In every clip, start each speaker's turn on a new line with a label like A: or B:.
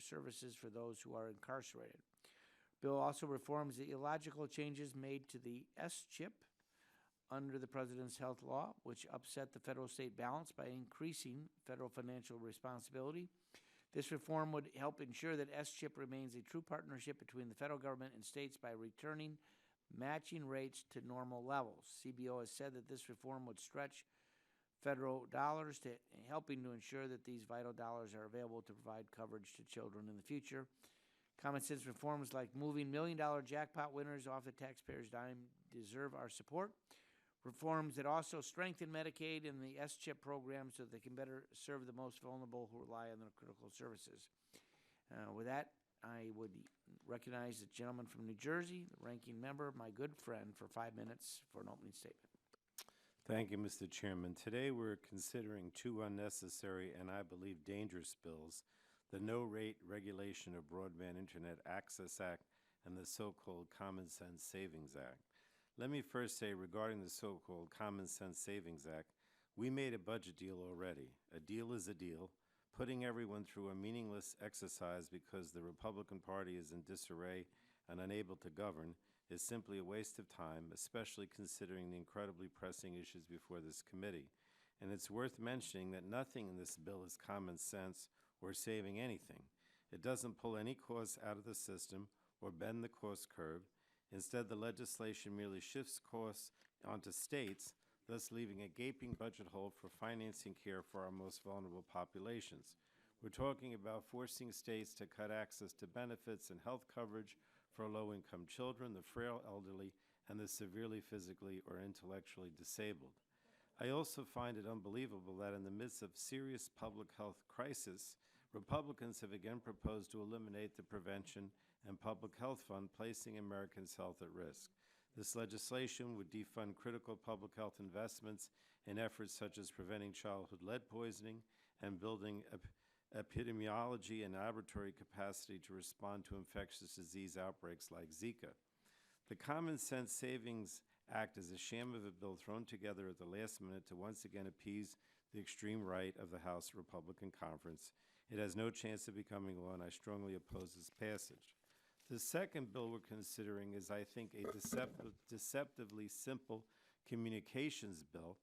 A: services for those who are incarcerated. Bill also reforms the illogical changes made to the S-chip under the President's health law, which upset the federal-state balance by increasing federal financial responsibility. This reform would help ensure that S-chip remains a true partnership between the federal government and states by returning matching rates to normal levels. CBO has said that this reform would stretch federal dollars to helping to ensure that these vital dollars are available to provide coverage to children in the future. Common sense reforms like moving million-dollar jackpot winners off the taxpayers' dime deserve our support. Reforms that also strengthen Medicaid and the S-chip program so they can better serve the most vulnerable who rely on their critical services. With that, I would recognize the gentleman from New Jersey, the ranking member, my good friend, for 5 minutes for an opening statement.
B: Thank you, Mr. Chairman. Today we're considering two unnecessary and I believe dangerous bills, the No Rate Regulation of Broadband Internet Access Act and the so-called Common Sense Savings Act. Let me first say regarding the so-called Common Sense Savings Act, we made a budget deal already. A deal is a deal. Putting everyone through a meaningless exercise because the Republican Party is in disarray and unable to govern is simply a waste of time, especially considering the incredibly pressing issues before this committee. And it's worth mentioning that nothing in this bill is common sense or saving anything. It doesn't pull any costs out of the system or bend the cost curve. Instead, the legislation merely shifts costs onto states, thus leaving a gaping budget hole for financing care for our most vulnerable populations. We're talking about forcing states to cut access to benefits and health coverage for low-income children, the frail elderly, and the severely physically or intellectually disabled. I also find it unbelievable that in the midst of serious public health crisis, Republicans have again proposed to eliminate the Prevention and Public Health Fund, placing Americans' health at risk. This legislation would defund critical public health investments in efforts such as preventing childhood lead poisoning and building epidemiology and laboratory capacity to respond to infectious disease outbreaks like Zika. The Common Sense Savings Act is a sham of a bill thrown together at the last minute to once again appease the extreme right of the House Republican Conference. It has no chance of becoming law, and I strongly oppose its passage. The second bill we're considering is, I think, a deceptively simple communications bill.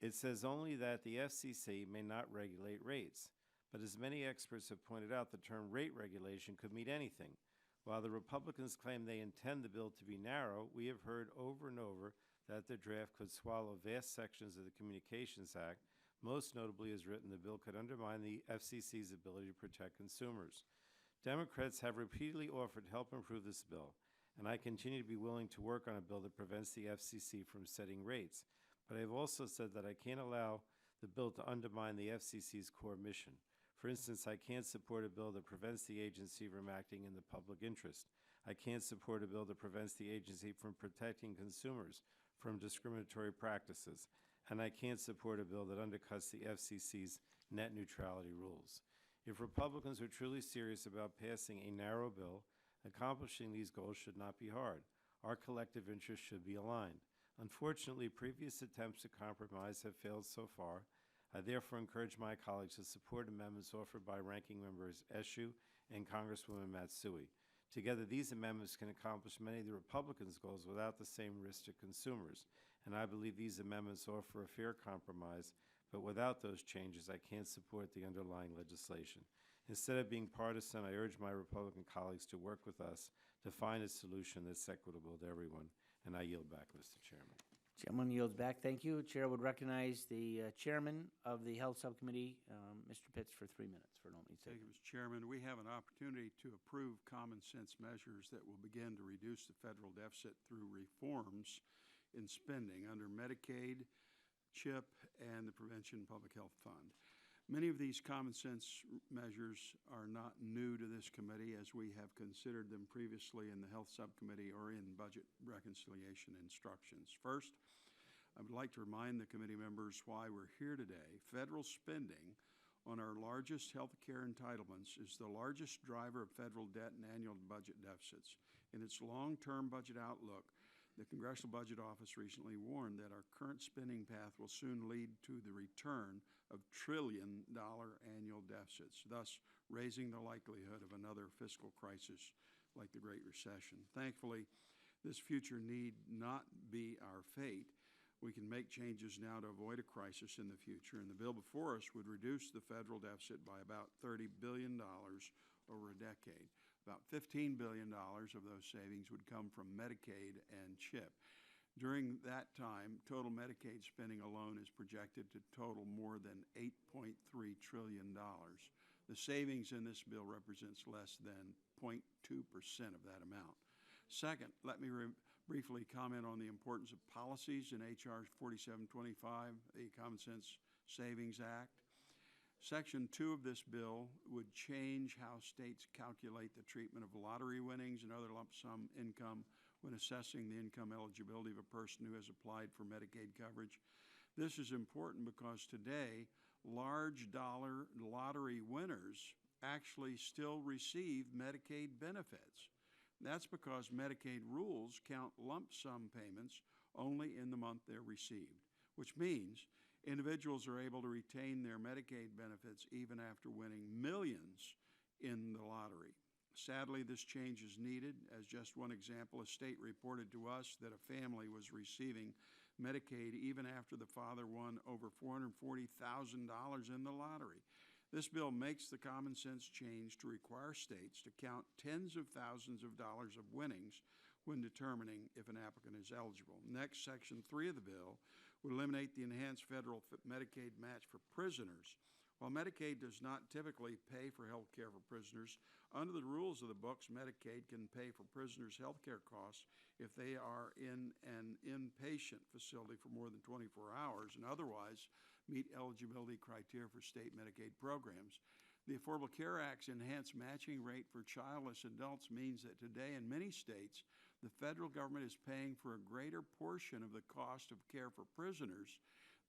B: It says only that the FCC may not regulate rates. But as many experts have pointed out, the term rate regulation could mean anything. While the Republicans claim they intend the bill to be narrow, we have heard over and over that the draft could swallow vast sections of the Communications Act. Most notably, as written, the bill could undermine the FCC's ability to protect consumers. Democrats have repeatedly offered to help improve this bill, and I continue to be willing to work on a bill that prevents the FCC from setting rates. But I have also said that I can't allow the bill to undermine the FCC's core mission. For instance, I can't support a bill that prevents the agency from acting in the public interest. I can't support a bill that prevents the agency from protecting consumers from discriminatory practices. And I can't support a bill that undercuts the FCC's net neutrality rules. If Republicans are truly serious about passing a narrow bill, accomplishing these goals should not be hard. Our collective interests should be aligned. Unfortunately, previous attempts to compromise have failed so far. I therefore encourage my colleagues to support amendments offered by Ranking Members Eshoo and Congresswoman Matsui. Together, these amendments can accomplish many of the Republicans' goals without the same risk to consumers. And I believe these amendments offer a fair compromise, but without those changes, I can't support the underlying legislation. Instead of being partisan, I urge my Republican colleagues to work with us to find a solution that's equitable to everyone. And I yield back, Mr. Chairman.
A: Gentleman yields back. Thank you. Chair would recognize the chairman of the Health Subcommittee, Mr. Pitts, for 3 minutes for an opening
C: Thank
A: statement.
C: you, Mr. Chairman. We have an opportunity to approve common sense measures that will begin to reduce the federal deficit through reforms in spending under Medicaid, CHIP, and the Prevention Public Health Fund. Many of these common sense measures are not new to this committee, as we have considered them previously in the Health Subcommittee or in budget reconciliation instructions. First, I would like to remind the committee members why we're here today. Federal spending on our largest health care entitlements is the largest driver of federal debt and annual budget deficits. In its long-term budget outlook, the Congressional Budget Office recently warned that our current spending path will soon lead to the return of trillion-dollar annual deficits, thus raising the likelihood of another fiscal crisis like the Great Recession. Thankfully, this future need not be our fate. We can make changes now to avoid a crisis in the future, and the bill before us would reduce the federal deficit by about $30 billion over a decade. About $15 billion of those savings would come from Medicaid and CHIP. During that time, total Medicaid spending alone is projected to total more than $8.3 trillion. The savings in this bill represents less than 0.2% of that amount. Second, let me briefly comment on the importance of policies in H.R. 4725, the Common Sense Savings Act. Section 2 of this bill would change how states calculate the treatment of lottery winnings and other lump sum income when assessing the income eligibility of a person who has applied for Medicaid coverage. This is important because today, large dollar lottery winners actually still receive Medicaid benefits. That's because Medicaid rules count lump sum payments only in the month they're received, which means individuals are able to retain their Medicaid benefits even after winning millions in the lottery. Sadly, this change is needed. As just one example, a state reported to us that a family was receiving Medicaid even after the father won over $440,000 in the lottery. This bill makes the common sense change to require states to count tens of thousands of dollars of winnings when determining if an applicant is eligible. Next, Section 3 of the bill would eliminate the enhanced federal Medicaid match for prisoners. While Medicaid does not typically pay for health care for prisoners, under the rules of the books, Medicaid can pay for prisoners' health care costs if they are in an inpatient facility for more than 24 hours and otherwise meet eligibility criteria for state Medicaid programs. The Affordable Care Act's enhanced matching rate for childless adults means that today in many states, the federal government is paying for a greater portion of the cost of care for prisoners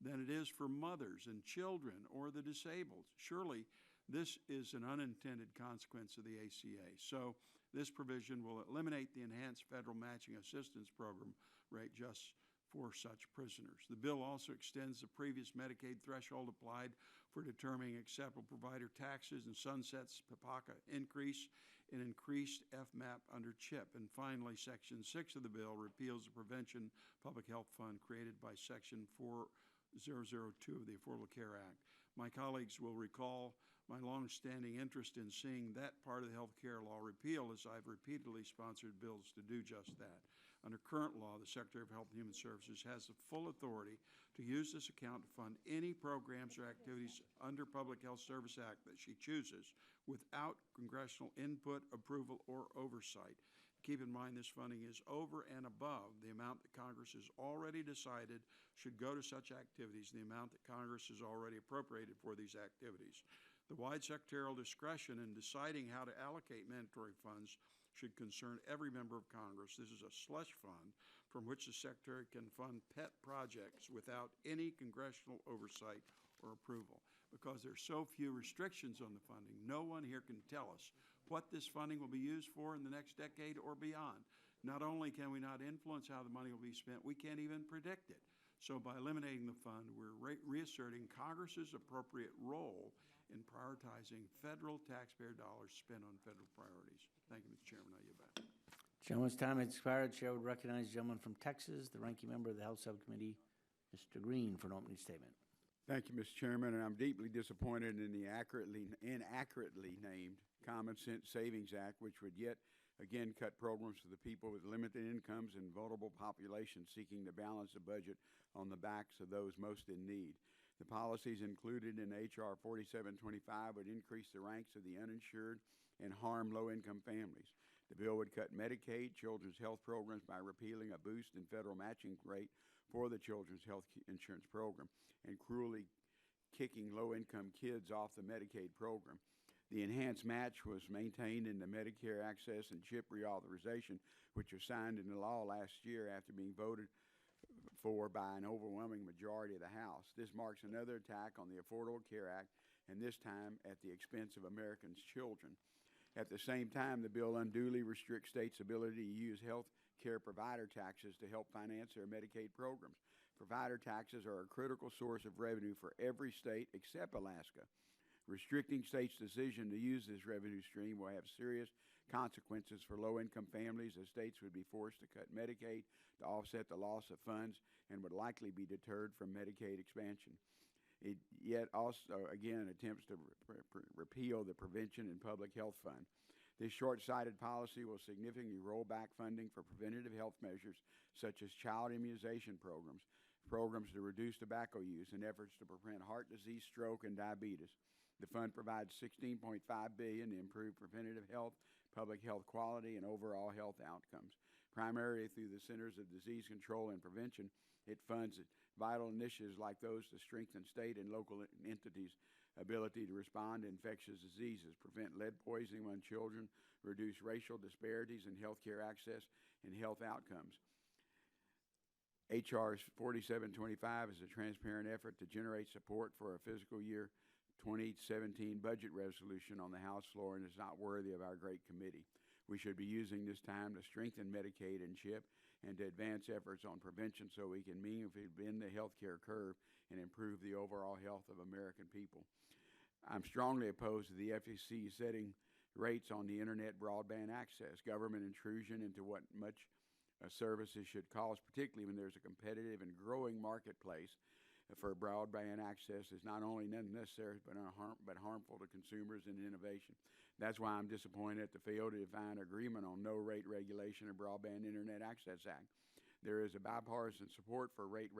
C: than it is for mothers and children or the disabled. Surely, this is an unintended consequence of the ACA. So this provision will eliminate the enhanced federal matching assistance program rate just for such prisoners. The bill also extends the previous Medicaid threshold applied for determining acceptable provider taxes and sunsets PPACA increase and increased FMAP under CHIP. And finally, Section 6 of the bill repeals the Prevention Public Health Fund created by Section 4002 of the Affordable Care Act. My colleagues will recall my long-standing interest in seeing that part of the health care law repealed, as I've repeatedly sponsored bills to do just that. Under current law, the Secretary of Health and Human Services has the full authority to use this account to fund any programs or activities under Public Health Service Act that she chooses without congressional input, approval, or oversight. Keep in mind this funding is over and above the amount that Congress has already decided should go to such activities, the amount that Congress has already appropriated for these activities. The wide secretarial discretion in deciding how to allocate mandatory funds should concern every member of Congress. This is a slush fund from which the Secretary can fund pet projects without any congressional oversight or approval. Because there are so few restrictions on the funding, no one here can tell us what this funding will be used for in the next decade or beyond. Not only can we not influence how the money will be spent, we can't even predict it. So by eliminating the fund, we're reasserting Congress's appropriate role in prioritizing federal taxpayer dollars spent on federal priorities. Thank you, Mr. Chairman. I yield back.
A: Gentleman's time has expired. Chair would recognize the gentleman from Texas, the ranking member of the Health Subcommittee, Mr. Green, for an opening statement.
D: Thank you, Mr. Chairman, and I'm deeply disappointed in the inaccurately named Common Sense Savings Act, which would yet again cut programs for the people with limited incomes and vulnerable populations seeking to balance the budget on the backs of those most in need. The policies included in H.R. 4725 would increase the ranks of the uninsured and harm low-income families. The bill would cut Medicaid, children's health programs by repealing a boost in federal matching rate for the children's health insurance program and cruelly kicking low-income kids off the Medicaid program. The enhanced match was maintained in the Medicare Access and CHIP reauthorization, which was signed into law last year after being voted for by an overwhelming majority of the House. This marks another attack on the Affordable Care Act, and this time at the expense of Americans' children. At the same time, the bill unduly restricts states' ability to use health care provider taxes to help finance their Medicaid programs. Provider taxes are a critical source of revenue for every state except Alaska. Restricting states' decision to use this revenue stream will have serious consequences for low-income families, as states would be forced to cut Medicaid to offset the loss of funds and would likely be deterred from Medicaid expansion. It yet also, again, attempts to repeal the Prevention and Public Health Fund. This short-sighted policy will significantly roll back funding for preventative health measures such as child immunization programs, programs to reduce tobacco use, and efforts to prevent heart disease, stroke, and diabetes. The fund provides $16.5 billion to improve preventative health, public health quality, and overall health outcomes. Primarily through the Centers of Disease Control and Prevention, it funds vital initiatives like those to strengthen state and local entities' ability to respond to infectious diseases, prevent lead poisoning among children, reduce racial disparities in healthcare access and health outcomes. H.R. 4725 is a transparent effort to generate support for a fiscal year 2017 budget resolution on the House floor and is not worthy of our great committee. We should be using this time to strengthen Medicaid and CHIP and to advance efforts on prevention so we can meaningfully bend the healthcare curve and improve the overall health of American people. I'm strongly opposed to the FCC setting rates on the internet broadband access. Government intrusion into what much services should cost, particularly when there's a competitive and growing marketplace for broadband access, is not only unnecessary but harmful to consumers and innovation. That's why I'm disappointed at the failure to find agreement on no rate regulation of Broadband Internet Access Act. There is a bipartisan support for rate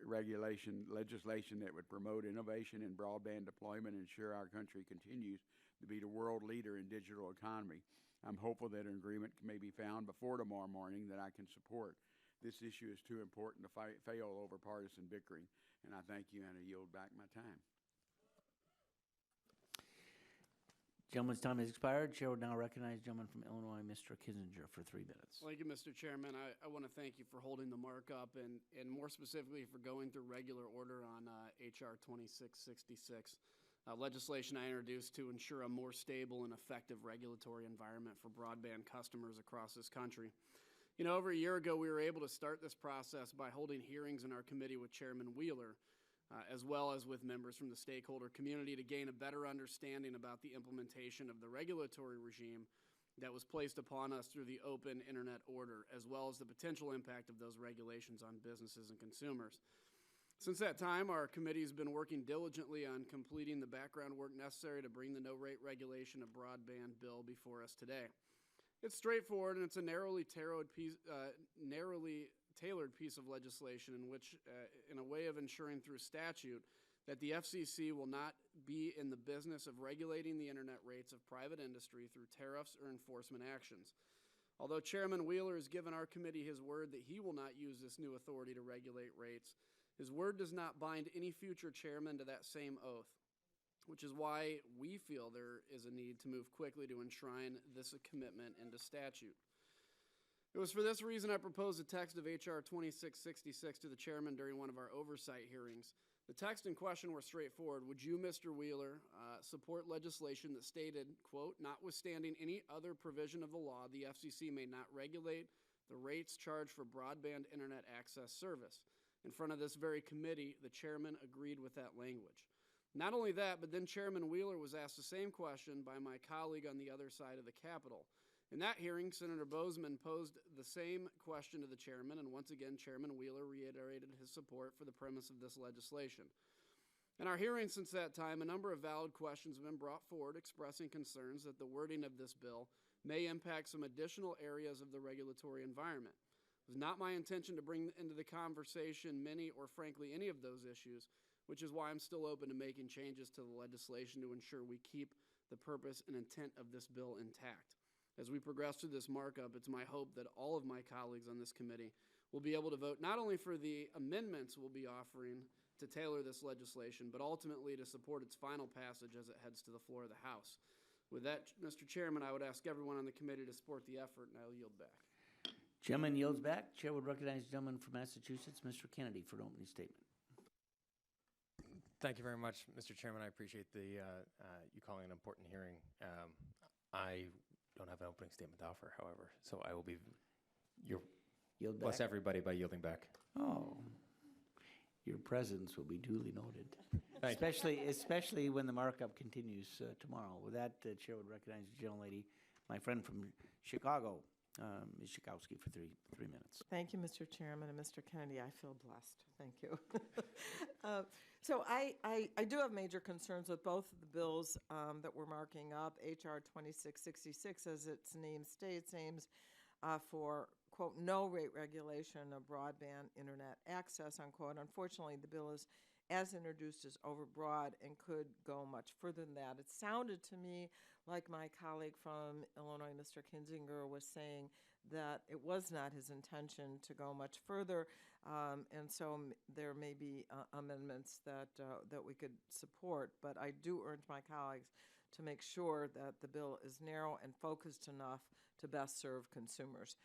D: regulation legislation that would promote innovation in broadband deployment and ensure our country continues to be the world leader in digital economy. I'm hopeful that an agreement may be found before tomorrow morning that I can support. This issue is too important to fail over partisan bickering, and I thank you, and I yield back my time.
A: Gentleman's time has expired. Chair would now recognize the gentleman from Illinois, Mr. Kissinger, for 3 minutes.
E: Thank you, Mr. Chairman. I want to thank you for holding the markup and more specifically for going through regular order on H.R. 2666, legislation I introduced to ensure a more stable and effective regulatory environment for broadband customers across this country. You know, over a year ago, we were able to start this process by holding hearings in our committee with Chairman Wheeler, as well as with members from the stakeholder community to gain a better understanding about the implementation of the regulatory regime that was placed upon us through the open internet order, as well as the potential impact of those regulations on businesses and consumers. Since that time, our committee has been working diligently on completing the background work necessary to bring the no-rate regulation of broadband bill before us today. It's straightforward, and it's a narrowly tailored piece of legislation in which, in a way of ensuring through statute, that the FCC will not be in the business of regulating the internet rates of private industry through tariffs or enforcement actions. Although Chairman Wheeler has given our committee his word that he will not use this new authority to regulate rates, his word does not bind any future chairman to that same oath, which is why we feel there is a need to move quickly to enshrine this commitment into statute. It was for this reason I proposed the text of H.R. 2666 to the chairman during one of our oversight hearings. The text in question were straightforward. Would you, Mr. Wheeler, support legislation that stated, quote, notwithstanding any other provision of the law, the FCC may not regulate the rates charged for broadband internet access service? In front of this very committee, the chairman agreed with that language. Not only that, but then Chairman Wheeler was asked the same question by my colleague on the other side of the Capitol. In that hearing, Senator Bozeman posed the same question to the chairman, and once again, Chairman Wheeler reiterated his support for the premise of this legislation. In our hearing since that time, a number of valid questions have been brought forward expressing concerns that the wording of this bill may impact some additional areas of the regulatory environment. It was not my intention to bring into the conversation many or frankly any of those issues, which is why I'm still open to making changes to the legislation to ensure we keep the purpose and intent of this bill intact. As we progress through this markup, it's my hope that all of my colleagues on this committee will be able to vote not only for the amendments we'll be offering to tailor this legislation, but ultimately to support its final passage as it heads to the floor of the House. With that, Mr. Chairman, I would ask everyone on the committee to support the effort, and I'll yield back.
A: Gentleman yields back. Chair would recognize the gentleman from Massachusetts, Mr. Kennedy, for an opening statement.
F: Thank you very much, Mr. Chairman. I appreciate you calling an important hearing. I don't have an opening statement to offer, however, so I will be
A: Yield back.
F: Bless everybody by yielding back.
A: Oh, your presence will be duly noted.
F: Thank you.
A: Especially when the markup continues tomorrow. With that, Chair would recognize the gentlelady, my friend from Chicago, Ms. Schakowsky, for three minutes.
G: Thank you, Mr. Chairman, and Mr. Kennedy. I feel blessed. Thank you. So I do have major concerns with both of the bills that we're marking up. H.R. 2666, as its name states, aims for, quote, no rate regulation of broadband internet access, unquote. Unfortunately, the bill is, as introduced, is overbroad and could go much further than that. It sounded to me like my colleague from Illinois, Mr. Kinzinger, was saying that it was not his intention to go much further, and so there may be amendments that we could support. But I do urge my colleagues to make sure that the bill is narrow and focused enough to best serve consumers.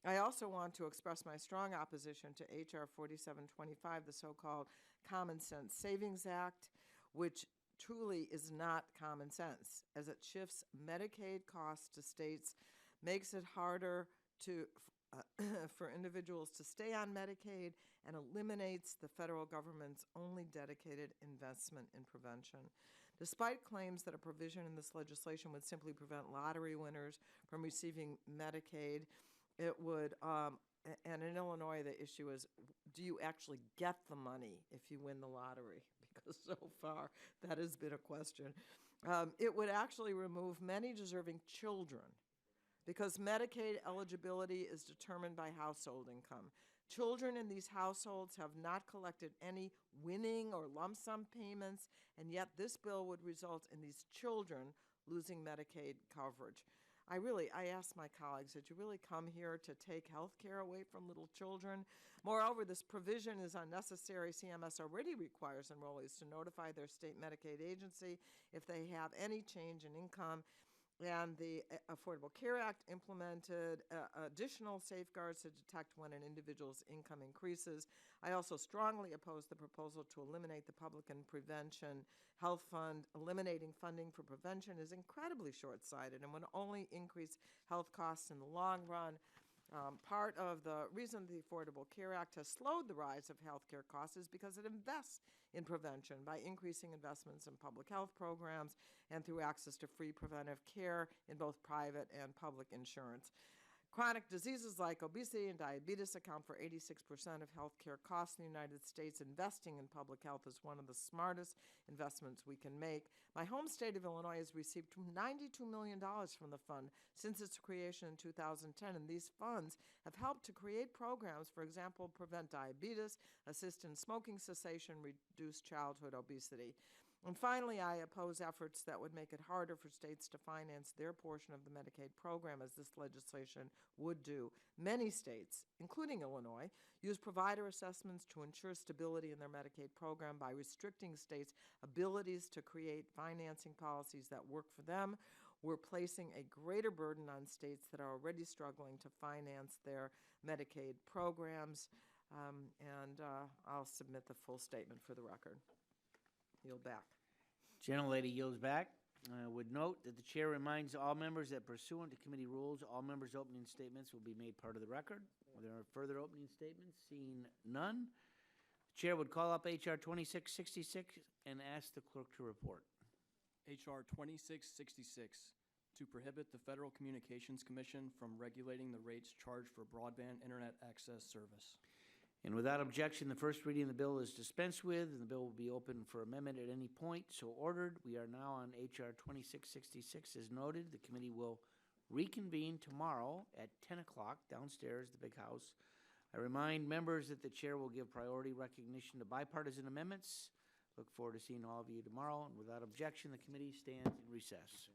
G: I also want to express my strong opposition to H.R. 4725, the so-called Common Sense Savings Act, which truly is not common sense, as it shifts Medicaid costs to states, makes it harder for individuals to stay on Medicaid, and eliminates the federal government's only dedicated investment in prevention. Despite claims that a provision in this legislation would simply prevent lottery winners from receiving Medicaid, it would, and in Illinois, the issue is, do you actually get the money if you win the lottery? Because so far, that has been a question. It would actually remove many deserving children, because Medicaid eligibility is determined by household income. Children in these households have not collected any winning or lump sum payments, and yet this bill would result in these children losing Medicaid coverage. I ask my colleagues, did you really come here to take health care away from little children? Moreover, this provision is unnecessary. CMS already requires enrollees to notify their state Medicaid agency if they have any change in income. And the Affordable Care Act implemented additional safeguards to detect when an individual's income increases. I also strongly oppose the proposal to eliminate the Public and Prevention Health Fund. Eliminating funding for prevention is incredibly short-sighted and would only increase health costs in the long run. Part of the reason the Affordable Care Act has slowed the rise of healthcare costs is because it invests in prevention by increasing investments in public health programs and through access to free preventive care in both private and public insurance. Chronic diseases like obesity and diabetes account for 86% of healthcare costs in the United States. Investing in public health is one of the smartest investments we can make. My home state of Illinois has received $92 million from the fund since its creation in 2010, and these funds have helped to create programs, for example, prevent diabetes, assist in smoking cessation, reduce childhood obesity. And finally, I oppose efforts that would make it harder for states to finance their portion of the Medicaid program, as this legislation would do. Many states, including Illinois, use provider assessments to ensure stability in their Medicaid program by restricting states' abilities to create financing policies that work for them. We're placing a greater burden on states that are already struggling to finance their Medicaid programs. I'll submit the full statement for the record. Yield back.
A: Gentlelady yields back. Would note that the chair reminds all members that pursuant to committee rules, all members' opening statements will be made part of the record. Are there further opening statements? Seeing none, the chair would call up H.R. 2666 and ask the clerk to report.
H: H.R. 2666, to prohibit the Federal Communications Commission from regulating the rates charged for broadband internet access service.
A: And without objection, the first reading of the bill is dispensed with, and the bill will be open for amendment at any point. So ordered. We are now on H.R. 2666. As noted, the committee will reconvene tomorrow at 10 o'clock downstairs, the big house. I remind members that the chair will give priority recognition to bipartisan amendments. Look forward to seeing all of you tomorrow. And without objection, the committee stands in recess.